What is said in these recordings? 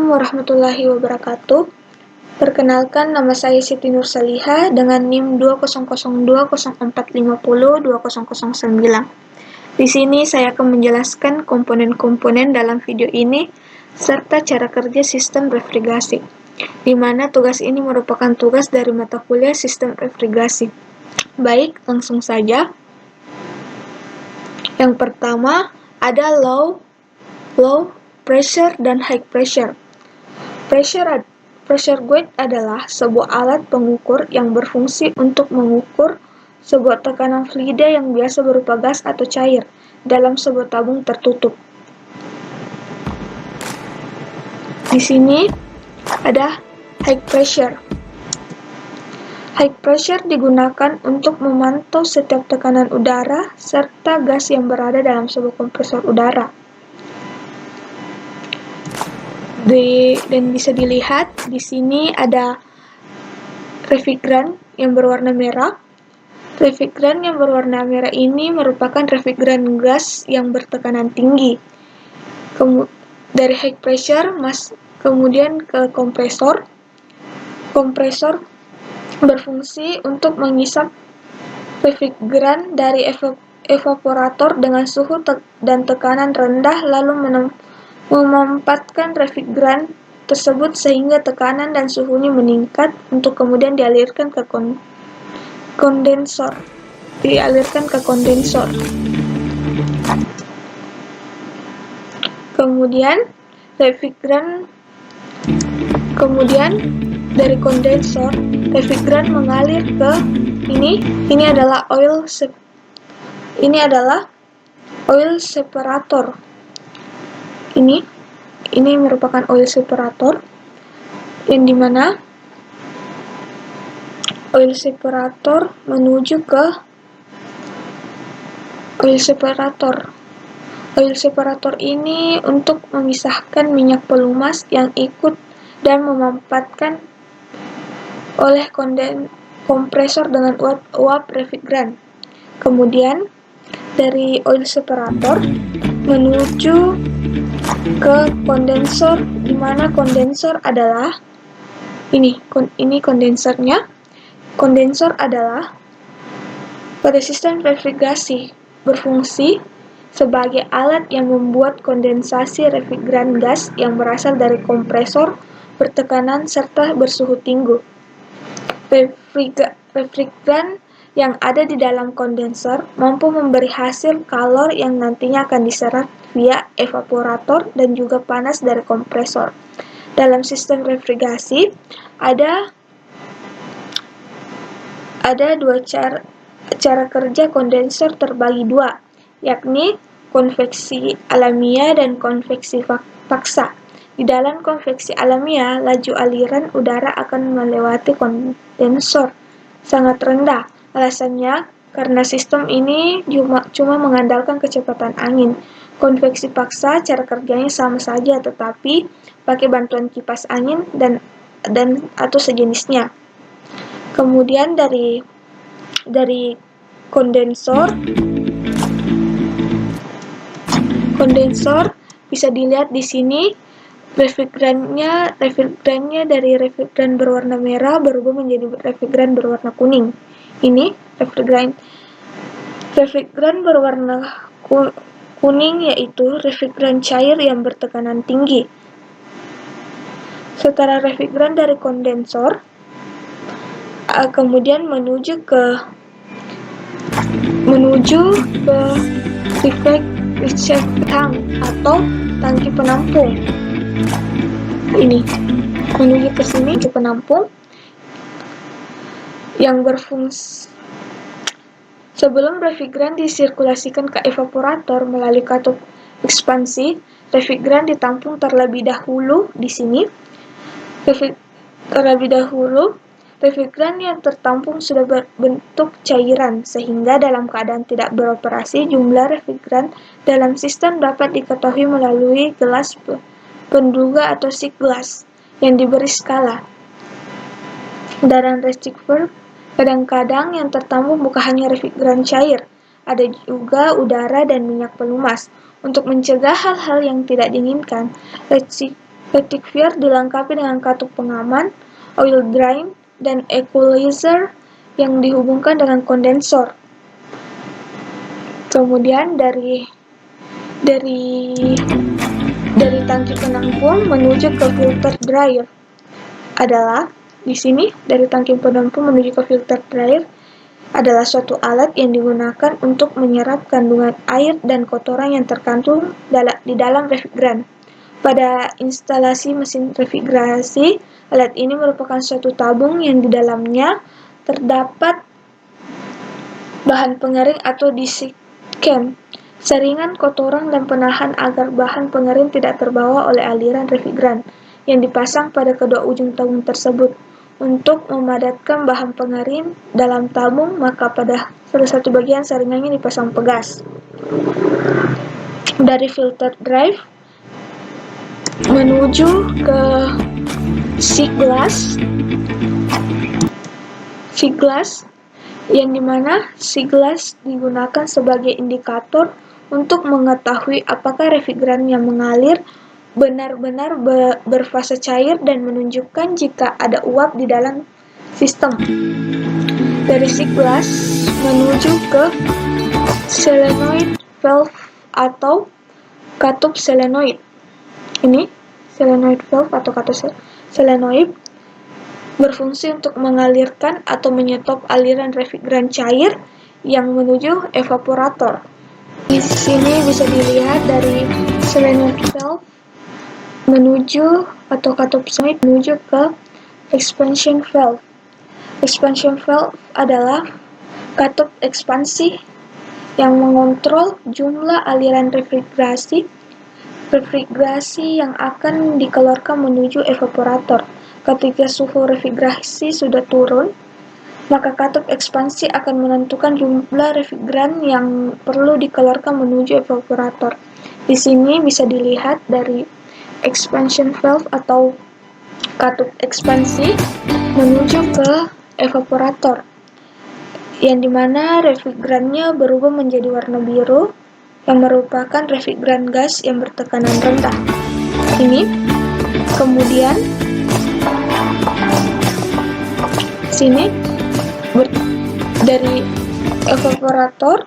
Assalamualaikum warahmatullahi wabarakatuh. Perkenalkan, nama saya Siti Nursaliha dengan NIM 2002045020009. Di sini saya akan menjelaskan komponen-komponen dalam video ini serta cara kerja sistem refrigerasi, di mana tugas ini merupakan tugas dari mata kuliah sistem refrigerasi. Baik, langsung saja. Yang pertama ada low pressure dan high pressure. Pressure gauge adalah sebuah alat pengukur yang berfungsi untuk mengukur sebuah tekanan fluida yang biasa berupa gas atau cair dalam sebuah tabung tertutup. Di sini ada high pressure. High pressure digunakan untuk memantau setiap tekanan udara serta gas yang berada dalam sebuah kompresor udara. Dan bisa dilihat di sini ada refrigeran yang berwarna merah. Refrigeran yang berwarna merah ini merupakan refrigeran gas yang bertekanan tinggi. Dari high pressure kemudian ke kompresor. Kompresor berfungsi untuk mengisap refrigeran dari evaporator dengan suhu dan tekanan rendah, lalu memanfaatkan refrigeran tersebut sehingga tekanan dan suhunya meningkat untuk kemudian dialirkan ke kondensor. Kemudian dari kondensor, refrigeran mengalir ke ini adalah oil separator. Ini merupakan oil separator, yang dimana oil separator menuju ke oil separator. Oil separator ini untuk memisahkan minyak pelumas yang ikut dan memanfaatkan oleh kompresor dengan uap refrigeran. Kemudian dari oil separator menuju ke kondensor, di mana kondensor adalah ini kondensernya. Kondensor adalah pada sistem refrigerasi berfungsi sebagai alat yang membuat kondensasi refrigeran gas yang berasal dari kompresor bertekanan serta bersuhu tinggi. Refrigeran yang ada di dalam kondensor mampu memberi hasil kalor yang nantinya akan diserap via evaporator dan juga panas dari kompresor. Dalam sistem refrigerasi ada dua cara kerja kondensor terbagi dua, yakni konveksi alamiah dan konveksi paksa. Di dalam konveksi alamiah, laju aliran udara akan melewati kondensor sangat rendah. Alasannya karena sistem ini cuma mengandalkan kecepatan angin. Konveksi paksa cara kerjanya sama saja, tetapi pakai bantuan kipas angin dan atau sejenisnya. Kemudian dari kondensor bisa dilihat di sini refrigerannya dari refrigeran berwarna merah berubah menjadi refrigeran berwarna kuning. Ini refrigeran berwarna kuning yaitu refrigeran cair yang bertekanan tinggi. Setelah refrigeran dari kondensor kemudian menuju ke reserve tank atau tangki penampung. Ini menuju ke sini ke penampung yang berfungsi. Sebelum refrigeran disirkulasikan ke evaporator melalui katup ekspansi, refrigeran ditampung terlebih dahulu di sini. Refrigeran yang tertampung sudah berbentuk cairan, sehingga dalam keadaan tidak beroperasi, jumlah refrigeran dalam sistem dapat diketahui melalui gelas penduga atau shot glass yang diberi skala. Dalam receiver, kadang-kadang yang tertampung bukan hanya refrigeran cair, ada juga udara dan minyak pelumas. Untuk mencegah hal-hal yang tidak diinginkan, Rectifier dilengkapi dengan katup pengaman, oil drain, dan equalizer yang dihubungkan dengan kondensor. Kemudian dari tangki penampung menuju ke filter dryer adalah di sini dari tangki penampung menuju ke filter dryer adalah suatu alat yang digunakan untuk menyerap kandungan air dan kotoran yang terkandung di dalam refrigeran. Pada instalasi mesin refrigerasi, alat ini merupakan suatu tabung yang di dalamnya terdapat bahan pengering atau desiccant, saringan kotoran dan penahan agar bahan pengering tidak terbawa oleh aliran refrigeran yang dipasang pada kedua ujung tabung tersebut. Untuk memadatkan bahan pengering dalam tabung, maka pada salah satu bagian saringannya dipasang pegas. Dari filter drive menuju ke sea glass, yang dimana sea glass digunakan sebagai indikator untuk mengetahui apakah refrigeran yang mengalir benar-benar berfase cair dan menunjukkan jika ada uap di dalam sistem. Dari sea glass menuju ke solenoid valve atau katup solenoid. Ini solenoid valve atau katup solenoid berfungsi untuk mengalirkan atau menyetop aliran refrigeran cair yang menuju evaporator. Di sini bisa dilihat dari solenoid valve menuju atau katup solenoid menuju ke expansion valve. Expansion valve adalah katup ekspansi yang mengontrol jumlah aliran refrigerasi yang akan dikeluarkan menuju evaporator. Ketika suhu refrigerasi sudah turun, maka katup ekspansi akan menentukan jumlah refrigeran yang perlu dikeluarkan menuju evaporator. Di sini bisa dilihat dari expansion valve atau katup ekspansi menuju ke evaporator, yang dimana refrigerannya berubah menjadi warna biru yang merupakan refrigeran gas yang bertekanan rendah. Ini kemudian sini dari evaporator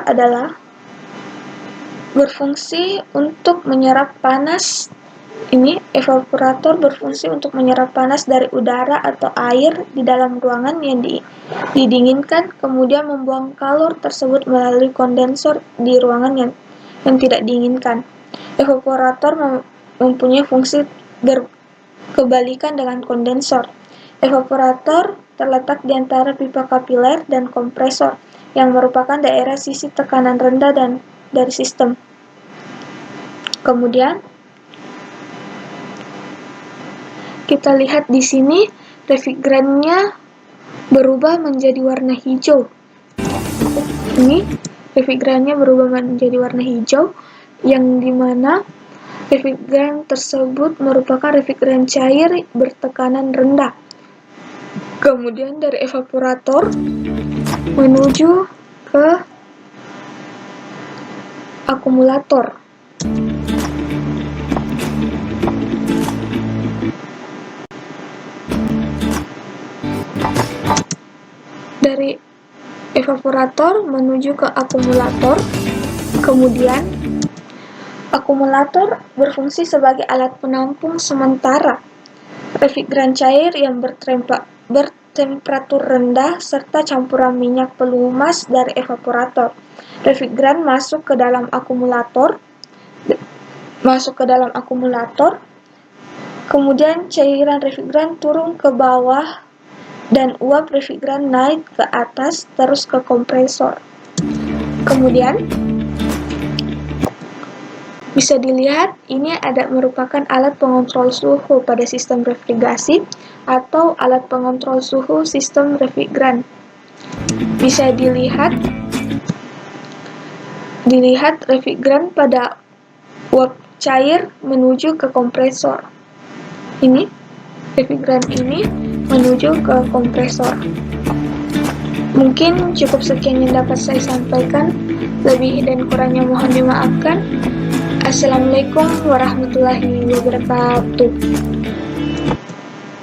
adalah berfungsi untuk menyerap panas. Ini evaporator berfungsi untuk menyerap panas dari udara atau air di dalam ruangan yang didinginkan, kemudian membuang kalor tersebut melalui kondensor di ruangan yang tidak diinginkan. Evaporator mempunyai fungsi berkebalikan dengan kondensor. Evaporator terletak di antara pipa kapiler dan kompresor, yang merupakan daerah sisi tekanan rendah dari sistem. Kemudian kita lihat di sini refrigerannya berubah menjadi warna hijau. Ini refrigerannya berubah menjadi warna hijau, yang dimana refrigeran tersebut merupakan refrigeran cair bertekanan rendah. Kemudian dari evaporator menuju ke akumulator. Dari evaporator menuju ke akumulator, kemudian akumulator berfungsi sebagai alat penampung sementara refrigeran cair yang bertemperatur rendah serta campuran minyak pelumas dari evaporator. Refrigeran masuk ke dalam akumulator, kemudian cairan refrigeran turun ke bawah dan uap refrigeran naik ke atas terus ke kompresor. Kemudian bisa dilihat ini merupakan alat pengontrol suhu pada sistem refrigerasi atau alat pengontrol suhu sistem refrigeran. Bisa dilihat refrigeran pada uap cair menuju ke kompresor. Ini refrigeran ini menuju ke kompresor. Mungkin cukup sekian yang dapat saya sampaikan. Lebih dan kurangnya mohon dimaafkan. Assalamualaikum warahmatullahi wabarakatuh.